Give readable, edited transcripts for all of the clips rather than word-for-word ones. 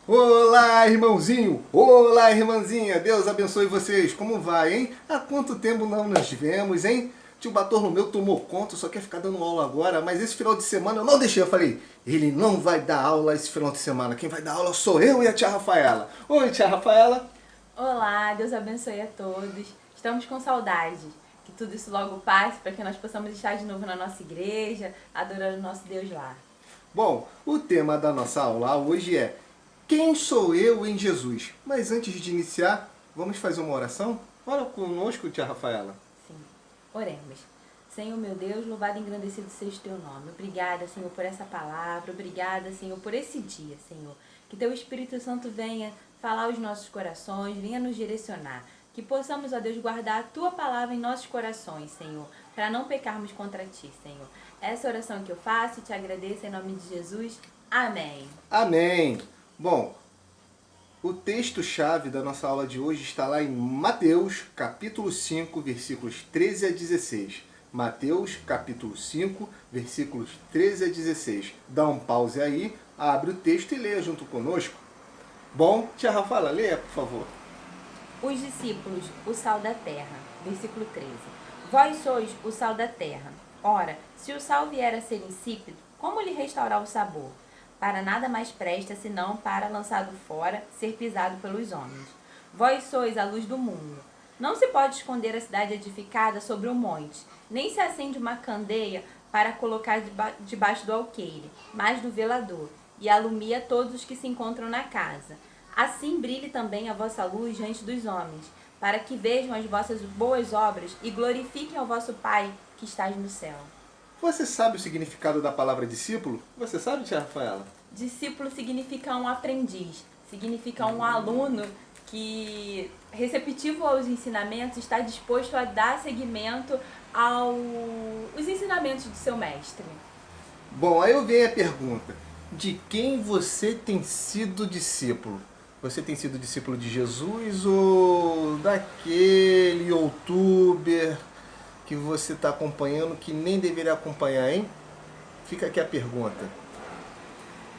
Olá, irmãozinho! Olá, irmãzinha! Deus abençoe vocês! Como vai, hein? Há quanto tempo não nos vemos, hein? Tio Bartolomeu tomou conta, só quer ficar dando aula agora, mas esse final de semana eu não deixei. Eu falei, ele não vai dar aula esse final de semana. Quem vai dar aula sou eu e a tia Rafaela. Oi, tia Rafaela! Olá, Deus abençoe a todos. Estamos com saudade. Que tudo isso logo passe para que nós possamos estar de novo na nossa igreja, adorando o nosso Deus lá. Bom, o tema da nossa aula hoje é Quem sou eu em Jesus? Mas antes de iniciar, vamos fazer uma oração? Ora conosco, tia Rafaela. Sim, oremos. Senhor meu Deus, louvado e engrandecido seja o teu nome. Obrigada, Senhor, por essa palavra. Obrigada, Senhor, por esse dia, Senhor. Que teu Espírito Santo venha falar aos nossos corações, venha nos direcionar. Que possamos, ó Deus, guardar a tua palavra em nossos corações, Senhor, para não pecarmos contra ti, Senhor. Essa oração que eu faço e te agradeço em nome de Jesus. Amém. Amém! Bom, o texto-chave da nossa aula de hoje está lá em Mateus, capítulo 5, versículos 13 a 16. Mateus, capítulo 5, versículos 13 a 16. Dá um pause aí, abre o texto e leia junto conosco. Bom, tia Rafaela, leia, por favor. Os discípulos, o sal da terra. Versículo 13. Vós sois o sal da terra. Ora, se o sal vier a ser insípido, como lhe restaurar o sabor? Para nada mais presta, senão para, lançado fora, ser pisado pelos homens. Vós sois a luz do mundo. Não se pode esconder a cidade edificada sobre um monte, nem se acende uma candeia para colocar debaixo do alqueire, mas do velador, e alumia todos os que se encontram na casa. Assim brilhe também a vossa luz diante dos homens, para que vejam as vossas boas obras e glorifiquem ao vosso Pai que estás no céu. Você sabe o significado da palavra discípulo? Você sabe, tia Rafaela? Discípulo significa um aprendiz, significa um aluno que, receptivo aos ensinamentos, está disposto a dar seguimento aos ensinamentos do seu mestre. Bom, aí eu venho a pergunta. De quem você tem sido discípulo? Você tem sido discípulo de Jesus ou daquele youtuber que você está acompanhando que nem deveria acompanhar, hein? Fica aqui a pergunta.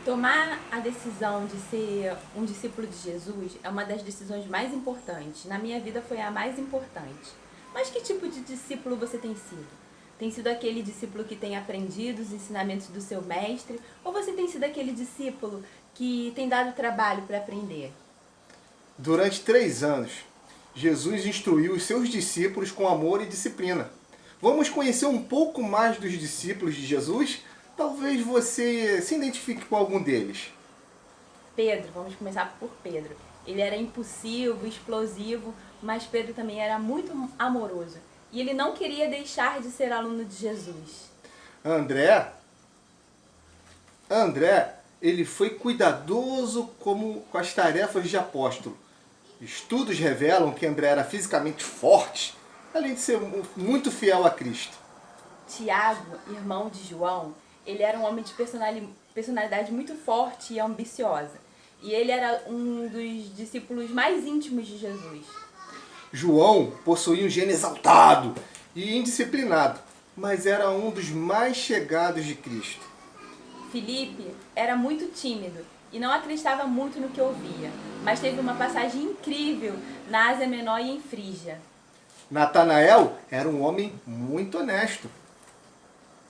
Tomar a decisão de ser um discípulo de Jesus é uma das decisões mais importantes. Na minha vida foi a mais importante. Mas que tipo de discípulo você tem sido? Tem sido aquele discípulo que tem aprendido os ensinamentos do seu mestre? Ou você tem sido aquele discípulo que tem dado trabalho para aprender? Durante 3 anos, Jesus instruiu os seus discípulos com amor e disciplina. Vamos conhecer um pouco mais dos discípulos de Jesus? Talvez você se identifique com algum deles. Pedro, vamos começar por Pedro. Ele era impulsivo, explosivo, mas Pedro também era muito amoroso. E ele não queria deixar de ser aluno de Jesus. André, ele foi cuidadoso com as tarefas de apóstolo. Estudos revelam que André era fisicamente forte, além de ser muito fiel a Cristo. Tiago, irmão de João, ele era um homem de personalidade muito forte e ambiciosa. E ele era um dos discípulos mais íntimos de Jesus. João possuía um gênio exaltado e indisciplinado, mas era um dos mais chegados de Cristo. Filipe era muito tímido e não acreditava muito no que ouvia, mas teve uma passagem incrível na Ásia Menor e em Frígia. Natanael era um homem muito honesto.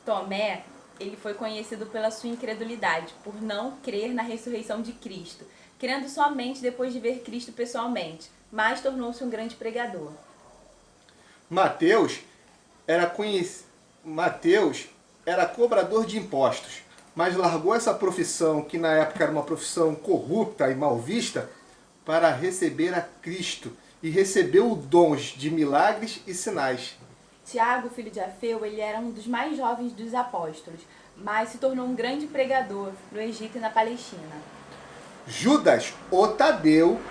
Tomé, ele foi conhecido pela sua incredulidade, por não crer na ressurreição de Cristo, crendo somente depois de ver Cristo pessoalmente, mas tornou-se um grande pregador. Mateus era cobrador de impostos, mas largou essa profissão, que na época era uma profissão corrupta e mal vista, para receber a Cristo e recebeu dons de milagres e sinais. Tiago, filho de Alfeu, ele era um dos mais jovens dos apóstolos, mas se tornou um grande pregador no Egito e na Palestina. Judas, o Tadeu,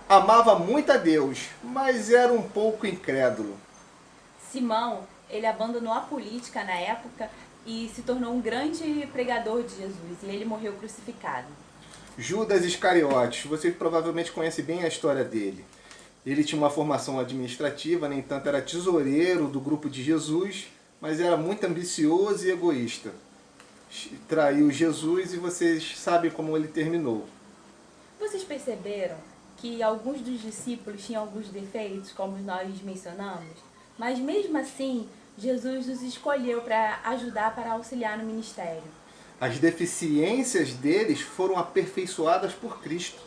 amava muito a Deus, mas era um pouco incrédulo. Simão, ele abandonou a política na época e se tornou um grande pregador de Jesus, e ele morreu crucificado. Judas Iscariotes, você provavelmente conhece bem a história dele. Ele tinha uma formação administrativa, no entanto era tesoureiro do grupo de Jesus, mas era muito ambicioso e egoísta. Traiu Jesus e vocês sabem como ele terminou. Vocês perceberam que alguns dos discípulos tinham alguns defeitos, como nós mencionamos? Mas mesmo assim, Jesus os escolheu para ajudar, para auxiliar no ministério. As deficiências deles foram aperfeiçoadas por Cristo.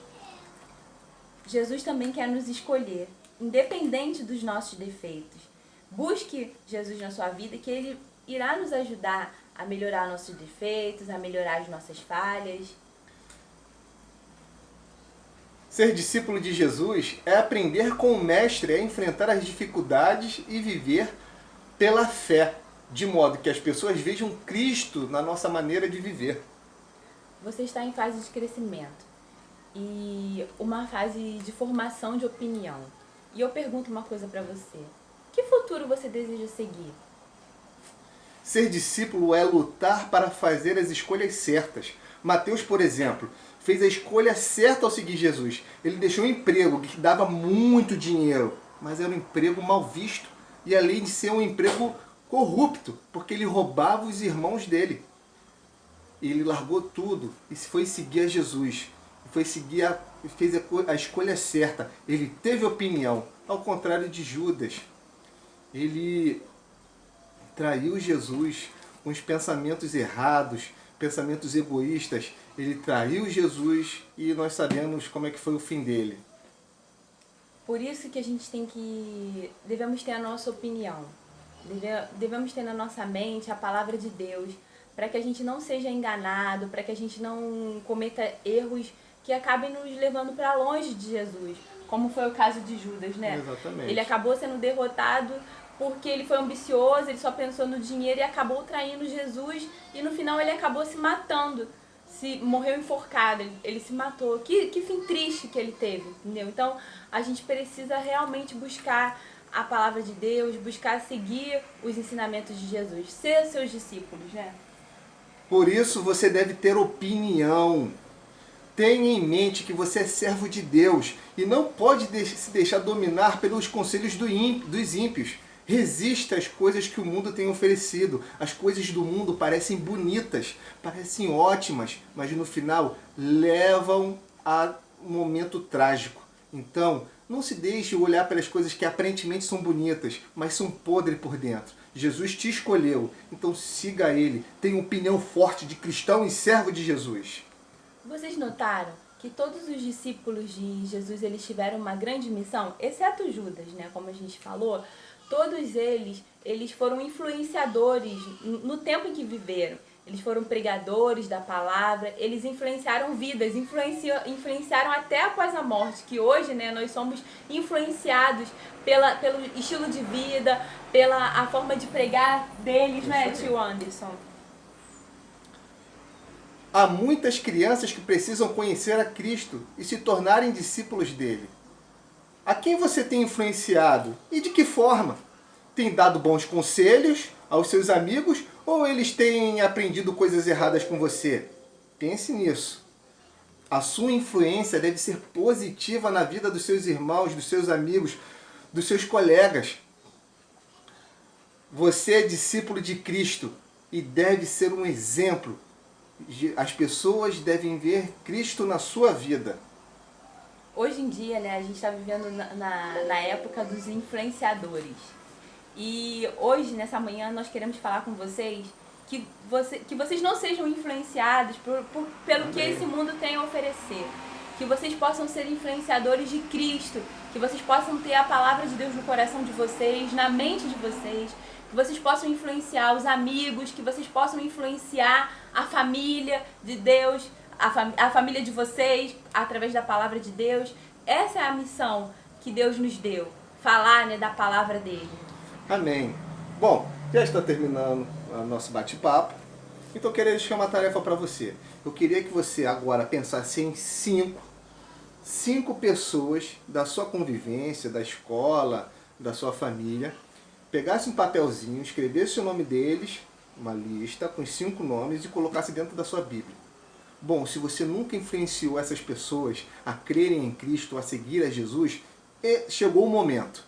Jesus também quer nos escolher, independente dos nossos defeitos. Busque Jesus na sua vida, que Ele irá nos ajudar a melhorar nossos defeitos, a melhorar as nossas falhas. Ser discípulo de Jesus é aprender com o Mestre a enfrentar as dificuldades e viver pela fé, de modo que as pessoas vejam Cristo na nossa maneira de viver. Você está em fase de crescimento e uma fase de formação de opinião. E eu pergunto uma coisa para você. Que futuro você deseja seguir? Ser discípulo é lutar para fazer as escolhas certas. Mateus, por exemplo, fez a escolha certa ao seguir Jesus. Ele deixou um emprego que dava muito dinheiro, mas era um emprego mal visto. E além de ser um emprego corrupto, porque ele roubava os irmãos dele. Ele largou tudo e foi seguir a Jesus. Fez a escolha certa. Ele teve opinião, ao contrário de Judas. Ele traiu Jesus com os pensamentos errados, pensamentos egoístas. Ele traiu Jesus e nós sabemos como é que foi o fim dele. Por isso que a gente devemos ter a nossa opinião. Devemos ter na nossa mente a palavra de Deus, para que a gente não seja enganado, para que a gente não cometa erros que acabem nos levando para longe de Jesus, como foi o caso de Judas, né? Exatamente. Ele acabou sendo derrotado porque ele foi ambicioso, ele só pensou no dinheiro e acabou traindo Jesus, e no final ele acabou se matando, morreu enforcado, ele se matou. Que fim triste que ele teve, entendeu? Então a gente precisa realmente buscar a palavra de Deus, buscar seguir os ensinamentos de Jesus, ser seus discípulos, né? Por isso você deve ter opinião. Tenha em mente que você é servo de Deus e não pode se deixar dominar pelos conselhos dos ímpios. Resista às coisas que o mundo tem oferecido. As coisas do mundo parecem bonitas, parecem ótimas, mas no final levam a um momento trágico. Então, não se deixe olhar pelas coisas que aparentemente são bonitas, mas são podres por dentro. Jesus te escolheu, então siga Ele. Tenha opinião forte de cristão e servo de Jesus. Vocês notaram que todos os discípulos de Jesus, eles tiveram uma grande missão, exceto Judas, né? Como a gente falou, todos eles foram influenciadores no tempo em que viveram. Eles foram pregadores da palavra, eles influenciaram vidas, influenciaram até após a morte, que hoje, né, nós somos influenciados pelo estilo de vida, pela a forma de pregar deles, né, tio Anderson? Há muitas crianças que precisam conhecer a Cristo e se tornarem discípulos dele. A quem você tem influenciado e de que forma? Tem dado bons conselhos aos seus amigos ou eles têm aprendido coisas erradas com você? Pense nisso. A sua influência deve ser positiva na vida dos seus irmãos, dos seus amigos, dos seus colegas. Você é discípulo de Cristo e deve ser um exemplo. As pessoas devem ver Cristo na sua vida. Hoje em dia, né, a gente está vivendo na época dos influenciadores. E hoje, nessa manhã, nós queremos falar com vocês que vocês não sejam influenciados pelo que esse mundo tem a oferecer. Que vocês possam ser influenciadores de Cristo. Que vocês possam ter a palavra de Deus no coração de vocês, na mente de vocês. Que vocês possam influenciar os amigos, que vocês possam influenciar a família de Deus, a família de vocês, através da palavra de Deus. Essa é a missão que Deus nos deu, falar, né, da palavra dele. Amém. Bom, já está terminando o nosso bate-papo, então eu queria deixar uma tarefa para você. Eu queria que você agora pensasse em cinco pessoas da sua convivência, da escola, da sua família, pegasse um papelzinho, escrevesse o nome deles, uma lista com os 5 nomes e colocasse dentro da sua Bíblia. Bom, se você nunca influenciou essas pessoas a crerem em Cristo, a seguir a Jesus, chegou o momento.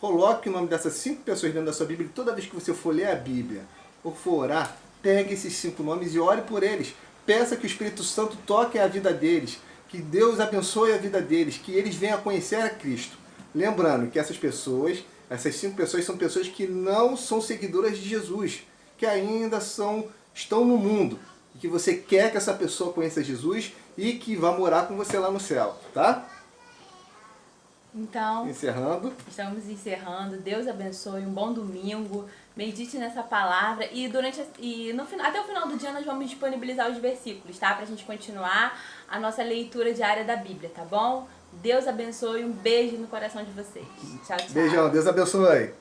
Coloque o nome dessas 5 pessoas dentro da sua Bíblia e toda vez que você for ler a Bíblia ou for orar, pegue esses 5 nomes e ore por eles. Peça que o Espírito Santo toque a vida deles. Que Deus abençoe a vida deles, que eles venham a conhecer a Cristo. Lembrando que essas 5 pessoas são pessoas que não são seguidoras de Jesus, que ainda estão no mundo. E que você quer que essa pessoa conheça Jesus e que vá morar com você lá no céu, tá? Então, estamos encerrando. Deus abençoe, um bom domingo. Medite nessa palavra e até o final do dia nós vamos disponibilizar os versículos, tá? Pra gente continuar a nossa leitura diária da Bíblia, tá bom? Deus abençoe, um beijo no coração de vocês. Tchau, tchau. Beijão, Deus abençoe.